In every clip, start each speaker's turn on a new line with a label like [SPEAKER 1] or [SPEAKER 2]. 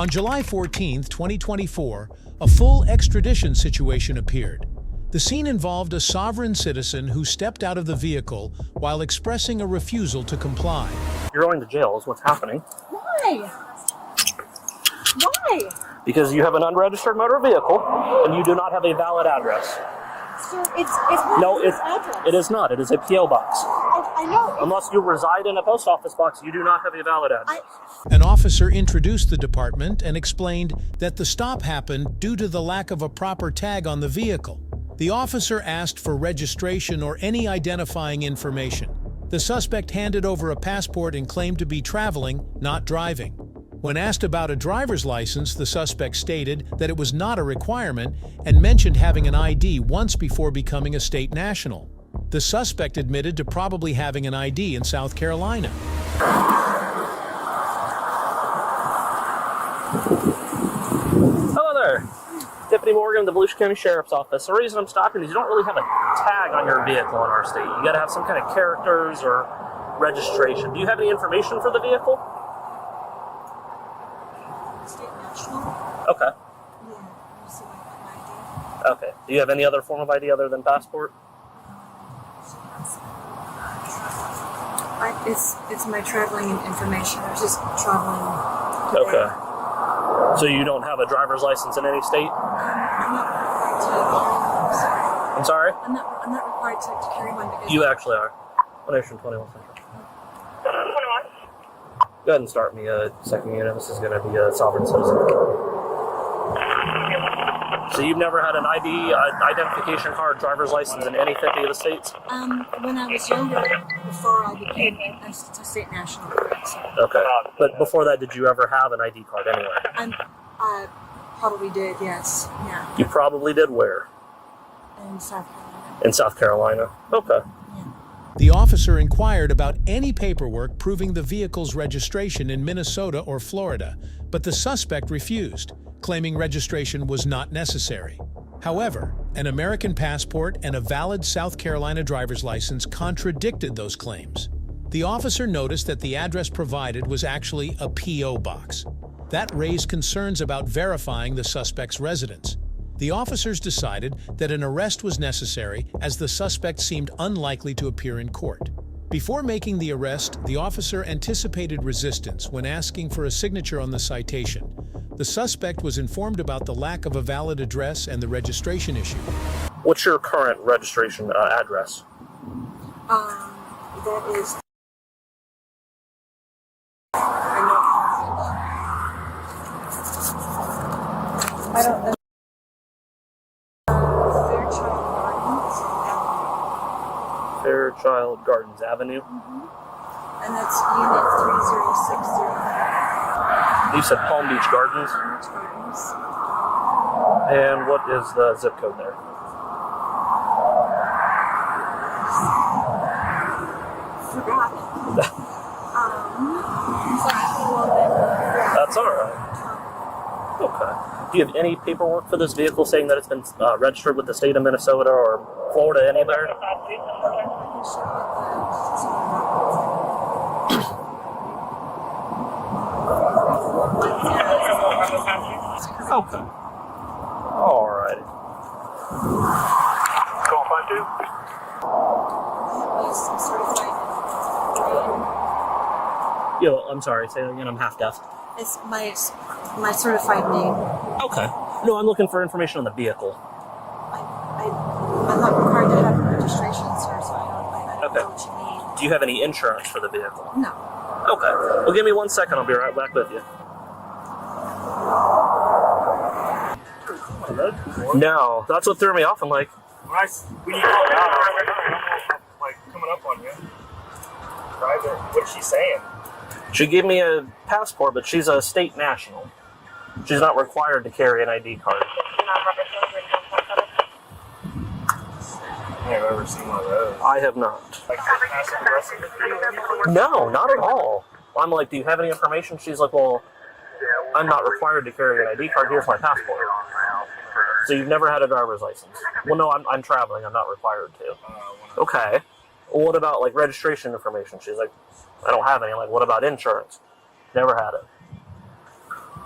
[SPEAKER 1] On July 14, 2024, a full extradition situation appeared. The scene involved a sovereign citizen who stepped out of the vehicle while expressing a refusal to comply.
[SPEAKER 2] You're going to jail is what's happening.
[SPEAKER 3] Why? Why?
[SPEAKER 2] Because you have an unregistered motor vehicle and you do not have a valid address.
[SPEAKER 3] Sir, it's not
[SPEAKER 2] No,
[SPEAKER 3] this address.
[SPEAKER 2] it is not. It is a P.O. box.
[SPEAKER 3] I know.
[SPEAKER 2] Unless you reside in a post office box, you do not have a valid address.
[SPEAKER 1] An officer introduced the department and explained that the stop happened due to the lack of a proper tag on the vehicle. The officer asked for registration or any identifying information. The suspect handed over a passport and claimed to be traveling, not driving. When asked about a driver's license, the suspect stated that it was not a requirement and mentioned having an ID once before becoming a state national. The suspect admitted to probably having an ID in South Carolina.
[SPEAKER 2] Hello there. Deputy Morgan, the Volusia County Sheriff's Office. The reason I'm stopping is you don't really have a tag on your vehicle in our state. You got to have some kind of characters or registration. Do you have any information for the vehicle?
[SPEAKER 3] State national?
[SPEAKER 2] Okay.
[SPEAKER 3] Yeah. You see my ID?
[SPEAKER 2] Okay. Do you have any other form of ID other than passport?
[SPEAKER 3] It's my traveling information. I was just traveling today.
[SPEAKER 2] Okay. So you don't have a driver's license in any state?
[SPEAKER 3] I'm not required to carry one.
[SPEAKER 2] I'm sorry?
[SPEAKER 3] I'm not required to carry one because
[SPEAKER 2] You actually are. 121 Central.
[SPEAKER 4] 21.
[SPEAKER 2] Go ahead and start me a second unit. This is going to be a sovereign citizen. So you've never had an ID, identification card, driver's license in any 50 of the states?
[SPEAKER 3] when I was younger, before I became a state national, so
[SPEAKER 2] Okay. But before that, did you ever have an ID card anywhere?
[SPEAKER 3] I probably did, yes. Yeah.
[SPEAKER 2] You probably did where?
[SPEAKER 3] In South Carolina.
[SPEAKER 2] In South Carolina. Okay.
[SPEAKER 3] Yeah.
[SPEAKER 1] The officer inquired about any paperwork proving the vehicle's registration in Minnesota or Florida, but the suspect refused, claiming registration was not necessary. However, an American passport and a valid South Carolina driver's license contradicted those claims. The officer noticed that the address provided was actually a P.O. box. That raised concerns about verifying the suspect's residence. The officers decided that an arrest was necessary as the suspect seemed unlikely to appear in court. Before making the arrest, the officer anticipated resistance when asking for a signature on the citation. The suspect was informed about the lack of a valid address and the registration issue.
[SPEAKER 2] What's your current registration address?
[SPEAKER 3] That is. I don't know.
[SPEAKER 2] Fairchild Gardens Avenue.
[SPEAKER 3] And that's unit 3060.
[SPEAKER 2] You said Palm Beach Gardens.
[SPEAKER 3] Palm Beach Gardens.
[SPEAKER 2] And what is the zip code there?
[SPEAKER 3] Forgot. Sorry, a little bit.
[SPEAKER 2] That's all right. Okay. Do you have any paperwork for this vehicle saying that it's been registered with the state of Minnesota or Florida, anywhere?
[SPEAKER 3] I can show
[SPEAKER 2] Okay. All righty.
[SPEAKER 4] Call 52.
[SPEAKER 2] Yo, I'm sorry. Say that again. I'm half deaf.
[SPEAKER 3] It's my certified name.
[SPEAKER 2] Okay. No, I'm looking for information on the vehicle.
[SPEAKER 3] I'm not required to have a registration, sir, so I don't
[SPEAKER 2] Okay.
[SPEAKER 3] know what you mean.
[SPEAKER 2] Do you have any insurance for the vehicle?
[SPEAKER 3] No.
[SPEAKER 2] Okay. Well, give me 1 second. I'll be right back with you. No, that's what threw me off. I'm like,
[SPEAKER 4] When you call it out, I was like coming up on you. Private. What's she saying?
[SPEAKER 2] she gave me a passport, but she's a state national. She's not required to carry an ID card.
[SPEAKER 4] I've ever seen one of those.
[SPEAKER 2] I have not.
[SPEAKER 4] Like passive aggressive with you?
[SPEAKER 2] No, not at all. I'm like, do you have any information? She's like, well, I'm not required to carry an ID card. Here's my passport. So you've never had a driver's license? Well, no, I'm traveling. I'm not required to. Okay. Well, what about like registration information? She's like, I don't have any. I'm like, what about insurance? Never had it.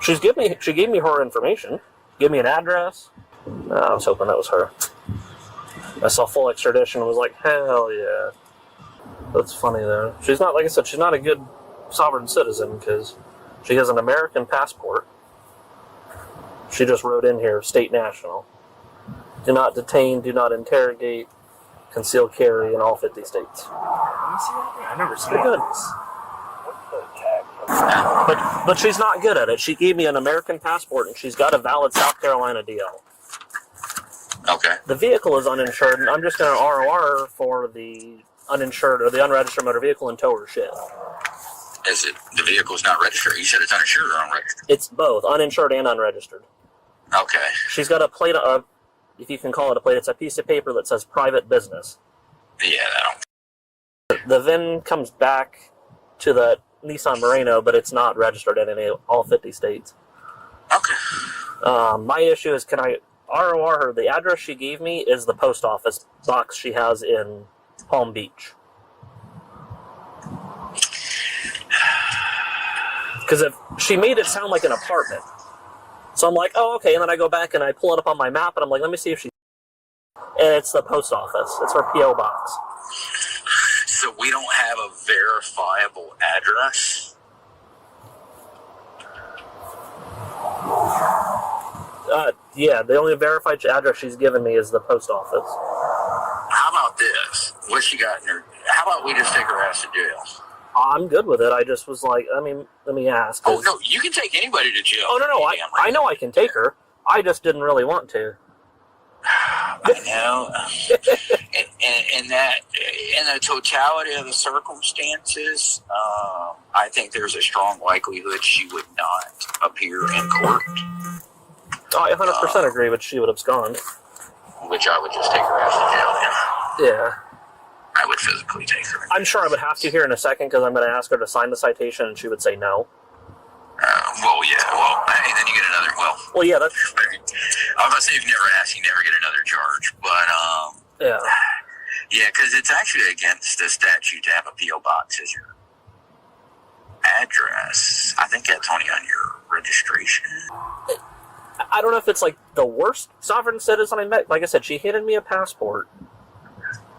[SPEAKER 2] She gave me her information. Gave me an address. I was hoping that was her. I saw full extradition and was like, hell yeah. That's funny though. She's not, like I said, she's not a good sovereign citizen because she has an American passport. She just wrote in here, state national. Do not detain, do not interrogate, conceal carry in all 50 states.
[SPEAKER 4] Let me see that thing. I've never seen
[SPEAKER 2] Pretty good.
[SPEAKER 4] this. What the heck?
[SPEAKER 2] But she's not good at it. She gave me an American passport and she's got a valid South Carolina DL.
[SPEAKER 5] Okay.
[SPEAKER 2] The vehicle is uninsured, and I'm just going to ROR her for the uninsured or the unregistered motor vehicle and tow her shit.
[SPEAKER 5] Is it the vehicle's not registered? You said it's uninsured or unregistered?
[SPEAKER 2] It's both, uninsured and unregistered.
[SPEAKER 5] Okay.
[SPEAKER 2] She's got a plate, if you can call it a plate, it's a piece of paper that says private business.
[SPEAKER 5] Yeah, I don't.
[SPEAKER 2] The VIN comes back to the Nissan Murano, but it's not registered in all 50 states.
[SPEAKER 5] Okay.
[SPEAKER 2] My issue is, can I ROR her? The address she gave me is the post office box she has in Palm Beach. Because if she made it sound like an apartment. So I'm like, oh, okay. And then I go back and I pull it up on my map and I'm like, let me see if she... And it's the post office. It's her P.O. box.
[SPEAKER 5] So we don't have a verifiable address?
[SPEAKER 2] Yeah, the only verified address she's given me is the post office.
[SPEAKER 5] How about this? What she got in her... How about we just take her ass to jail?
[SPEAKER 2] I'm good with it. I just was like, let me ask.
[SPEAKER 5] Oh, no, you can take anybody to jail.
[SPEAKER 2] Oh, no, I know I can take her. I just didn't really want to.
[SPEAKER 5] I know. In the totality of the circumstances, I think there's a strong likelihood she would not appear in court.
[SPEAKER 2] Oh, I 100% agree, but she would abscond.
[SPEAKER 5] Which I would just take her ass to jail.
[SPEAKER 2] Yeah.
[SPEAKER 5] I would physically take her.
[SPEAKER 2] I'm sure I would have to here in a second because I'm going to ask her to sign the citation and she would say no.
[SPEAKER 5] Well, yeah. Well, hey, then you get another.
[SPEAKER 2] Well, yeah, that's...
[SPEAKER 5] I was going to say, if you never ask, you never get another charge. But,
[SPEAKER 2] yeah.
[SPEAKER 5] Yeah, because it's actually against the statute to have a P.O. box as your address. I think that's only on your registration.
[SPEAKER 2] I don't know if it's like the worst sovereign citizen I met. Like I said, she handed me a passport,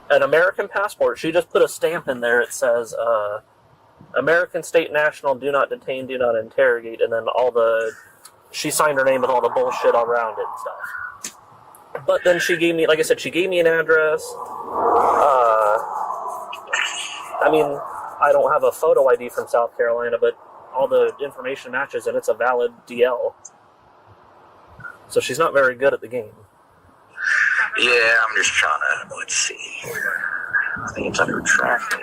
[SPEAKER 2] an American passport. She just put a stamp in there. It says, American state national, do not detain, do not interrogate, and then she signed her name with all the bullshit around it and stuff. But then she gave me, like I said, she gave me an address. I mean, I don't have a photo ID from South Carolina, but all the information matches, and it's a valid DL. So she's not very good at the game.
[SPEAKER 5] Yeah, I'm just trying to, let's see. I think it's under traffic.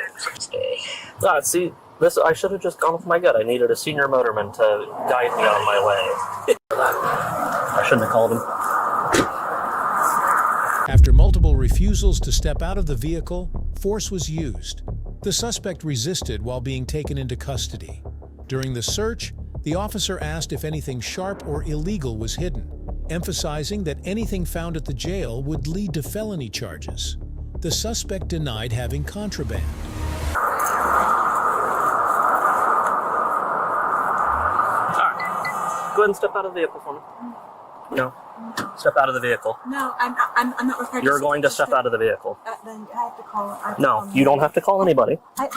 [SPEAKER 2] See, this I should have just gone with my gut. I needed a senior motorman to guide me on my way. I shouldn't have called him.
[SPEAKER 1] After multiple refusals to step out of the vehicle, force was used. The suspect resisted while being taken into custody. During the search, the officer asked if anything sharp or illegal was hidden, emphasizing that anything found at the jail would lead to felony charges. The suspect denied having contraband.
[SPEAKER 2] Go ahead and step out of the vehicle for me. No. Step out of the vehicle.
[SPEAKER 3] No, I'm not required.
[SPEAKER 2] You're going to step out of the vehicle.
[SPEAKER 3] Then I have to call.
[SPEAKER 2] No, you don't have to call anybody.
[SPEAKER 3] I'm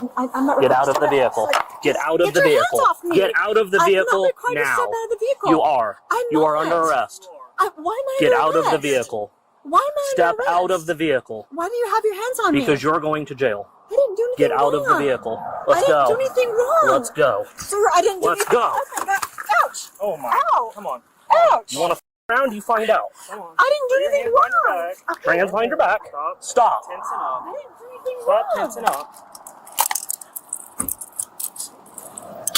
[SPEAKER 3] not.
[SPEAKER 2] Get out of the vehicle. Get out of the vehicle. Get out of the vehicle
[SPEAKER 3] I'm not required to
[SPEAKER 2] now.
[SPEAKER 3] step out of the vehicle.
[SPEAKER 2] You are.
[SPEAKER 3] I'm
[SPEAKER 2] You are
[SPEAKER 3] not.
[SPEAKER 2] under arrest.
[SPEAKER 3] Why am I
[SPEAKER 2] Get
[SPEAKER 3] under
[SPEAKER 2] out of the
[SPEAKER 3] arrest?
[SPEAKER 2] vehicle.
[SPEAKER 3] Why am I
[SPEAKER 2] Step
[SPEAKER 3] under arrest?
[SPEAKER 2] out of the vehicle.
[SPEAKER 3] Why do you have your hands on me?
[SPEAKER 2] Because you're going to jail.
[SPEAKER 3] I didn't do anything
[SPEAKER 2] Get out
[SPEAKER 3] wrong.
[SPEAKER 2] of the vehicle. Let's
[SPEAKER 3] I didn't
[SPEAKER 2] go.
[SPEAKER 3] do anything wrong.
[SPEAKER 2] Let's go.
[SPEAKER 3] Sir, I didn't do
[SPEAKER 2] Let's
[SPEAKER 3] anything.
[SPEAKER 2] go.
[SPEAKER 3] Oh my God. Ouch.
[SPEAKER 4] Oh my.
[SPEAKER 3] Ow.
[SPEAKER 4] Come on.
[SPEAKER 3] Ouch.
[SPEAKER 2] You want to f around? You find out.
[SPEAKER 4] Come on.
[SPEAKER 3] I didn't do
[SPEAKER 4] Put your
[SPEAKER 3] anything
[SPEAKER 4] hands behind your
[SPEAKER 3] wrong.
[SPEAKER 4] back.
[SPEAKER 3] Okay.
[SPEAKER 2] Hands behind your back.
[SPEAKER 4] Stop.
[SPEAKER 2] Stop.
[SPEAKER 4] Tensing up.
[SPEAKER 3] I didn't do anything
[SPEAKER 4] Stop
[SPEAKER 3] wrong.
[SPEAKER 4] tensing up.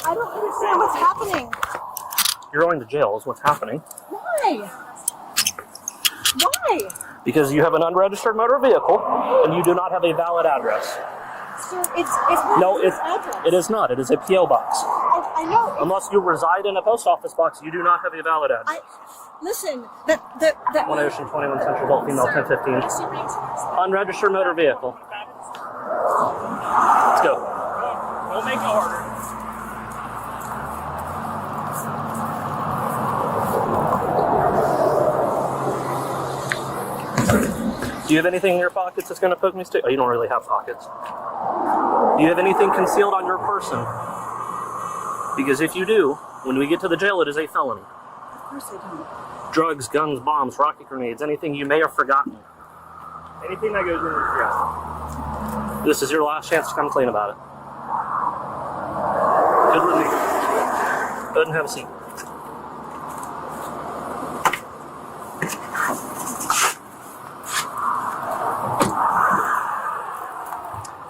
[SPEAKER 3] I don't understand what's happening.
[SPEAKER 2] You're going to jail is what's happening.
[SPEAKER 3] Why? Why?
[SPEAKER 2] Because you have an unregistered motor vehicle and you do not have a valid address.
[SPEAKER 3] Sir, it's not
[SPEAKER 2] No,
[SPEAKER 3] this address.
[SPEAKER 2] it is not. It is a P.O. box.
[SPEAKER 3] I know.
[SPEAKER 2] Unless you reside in a post office box, you do not have a valid address.
[SPEAKER 3] Listen,
[SPEAKER 2] 1 Ocean, 21 Central, adult female, 1015. Unregistered motor vehicle. Let's go.
[SPEAKER 4] Don't make it harder.
[SPEAKER 2] Do you have anything in your pockets that's going to put me Oh, you don't really have pockets. Do you have anything concealed on your person? Because if you do, when we get to the jail, it is a felony.
[SPEAKER 3] Of course I don't.
[SPEAKER 2] Drugs, guns, bombs, rocket grenades, anything you may have forgotten.
[SPEAKER 4] Anything that goes in the dress.
[SPEAKER 2] This is your last chance to come clean about it. Good with me. Go ahead and have a seat.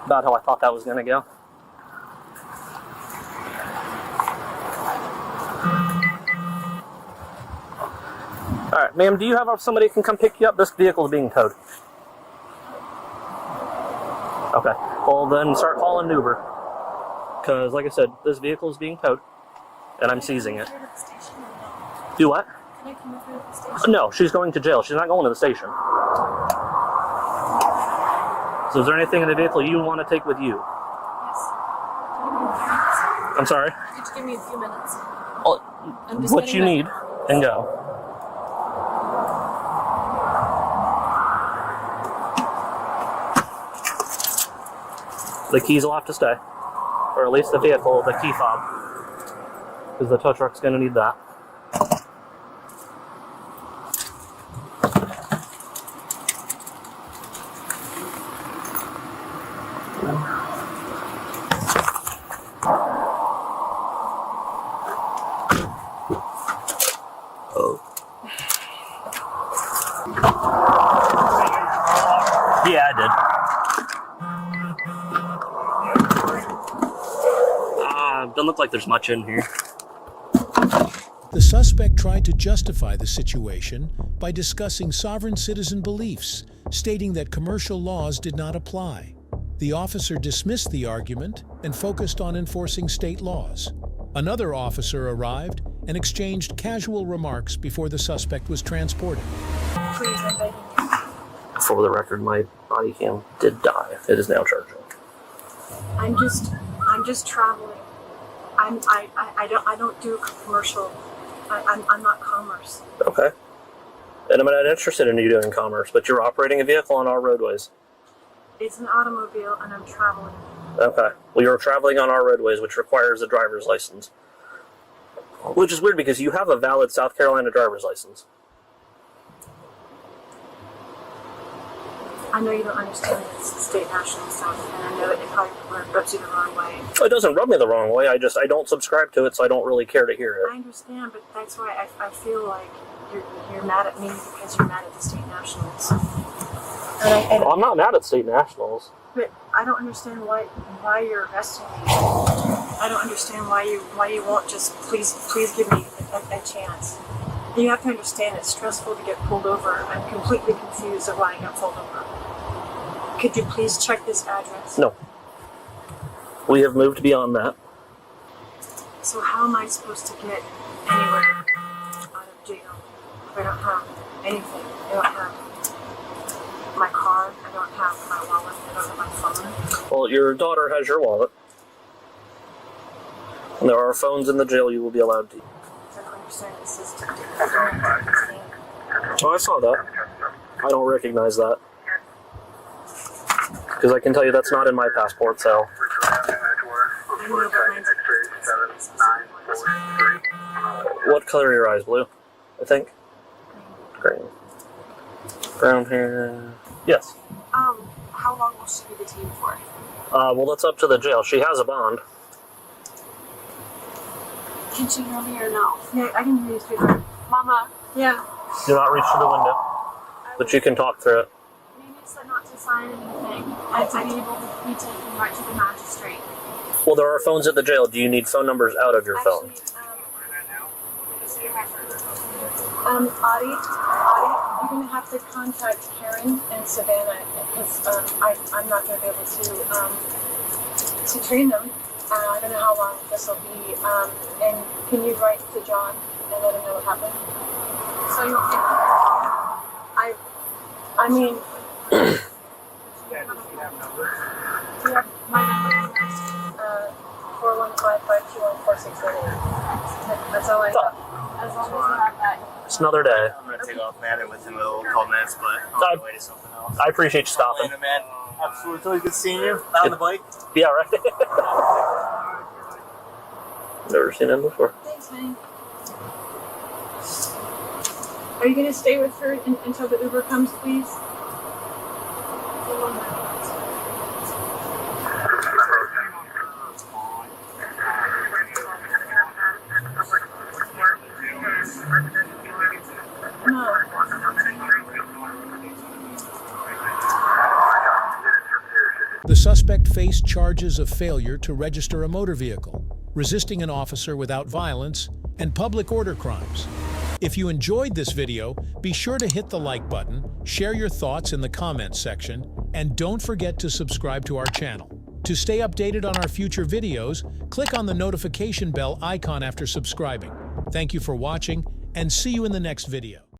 [SPEAKER 2] About how I thought that was going to go. Alright, ma'am, do you have somebody who can come pick you up? This vehicle is being towed. Okay, well then start calling an Uber. Because, like I said, this vehicle is being towed, and I'm seizing it. Do what?
[SPEAKER 3] Can I come over to the station?
[SPEAKER 2] No, she's going to jail. She's not going to the station. So is there anything in the vehicle you want to take with you?
[SPEAKER 3] Yes.
[SPEAKER 2] I'm sorry?
[SPEAKER 3] Could you give me a few minutes?
[SPEAKER 2] What you need, and go. The keys will have to stay. Or at least the vehicle, the key fob. Because the tow truck's going to need that. Yeah, I did. Doesn't look like there's much in here.
[SPEAKER 1] The suspect tried to justify the situation by discussing sovereign citizen beliefs, stating that commercial laws did not apply. The officer dismissed the argument and focused on enforcing state laws. Another officer arrived and exchanged casual remarks before the suspect was transported.
[SPEAKER 3] Please, I'm begging you.
[SPEAKER 2] For the record, my body cam did die. It is now charging.
[SPEAKER 3] I'm just traveling. I don't do commercial. I'm not commerce.
[SPEAKER 2] Okay. And I'm not interested in you doing commerce, but you're operating a vehicle on our roadways.
[SPEAKER 3] It's an automobile, and I'm traveling.
[SPEAKER 2] Okay. Well, you're traveling on our roadways, which requires a driver's license. Which is weird because you have a valid South Carolina driver's license.
[SPEAKER 3] I know you don't understand it's state national stuff, and I know it probably rubs you the wrong way.
[SPEAKER 2] It doesn't rub me the wrong way. I don't subscribe to it, so I don't really care to hear
[SPEAKER 3] I
[SPEAKER 2] it.
[SPEAKER 3] understand, but that's why I feel like you're mad at me because you're mad at the state nationals.
[SPEAKER 2] Well, I'm not mad at state nationals.
[SPEAKER 3] But I don't understand why you're arresting me. I don't understand why you won't just please give me a chance. You have to understand it's stressful to get pulled over. I'm completely confused of why I got pulled over. Could you please check this address?
[SPEAKER 2] No. We have moved beyond that.
[SPEAKER 3] So how am I supposed to get anywhere out of jail if I don't have anything? I don't have my card, I don't have my wallet, I don't have my phone.
[SPEAKER 2] Well, your daughter has your wallet. And there are phones in the jail you will be allowed to use.
[SPEAKER 3] I don't understand the system.
[SPEAKER 2] Oh, I saw that. I don't recognize that. Because I can tell you that's not in my passport, so. What color are your eyes? Blue, I think? Green. Brown hair. Yes.
[SPEAKER 3] How long will she be detained for?
[SPEAKER 2] Well, that's up to the jail. She has a bond.
[SPEAKER 3] Can she hear me or no? Yeah, I can hear you through there. Mama. Yeah.
[SPEAKER 2] Do not reach for the window, but you can talk through it.
[SPEAKER 3] Maybe it's not to sign anything. I'd be able to be taken right to the magistrate.
[SPEAKER 2] Well, there are phones at the jail. Do you need phone numbers out of your phone?
[SPEAKER 3] Audie, you're going to have to contact Karen and Savannah because I'm not going to be able to train them. I don't know how long this will be. And can you write to John and let him know what happened? So you I mean, you have my number, 415-521-4688. That's all I have. As long as you have that,
[SPEAKER 2] It's another day.
[SPEAKER 6] I'm gonna take off, man. I've been with him a little couple minutes, but on the way to something else.
[SPEAKER 2] I appreciate you stopping.
[SPEAKER 6] Later, man. Absolutely. It's always good seeing you. Out on the bike.
[SPEAKER 2] Yeah, right. Never seen him before.
[SPEAKER 3] Thanks, honey. Are you going to stay with her until the Uber comes, please? No.
[SPEAKER 1] The suspect faced charges of failure to register a motor vehicle, resisting an officer without violence, and public order crimes. If you enjoyed this video, be sure to hit the like button, share your thoughts in the comments section, and don't forget to subscribe to our channel. To stay updated on our future videos, click on the notification bell icon after subscribing. Thank you for watching, and see you in the next video.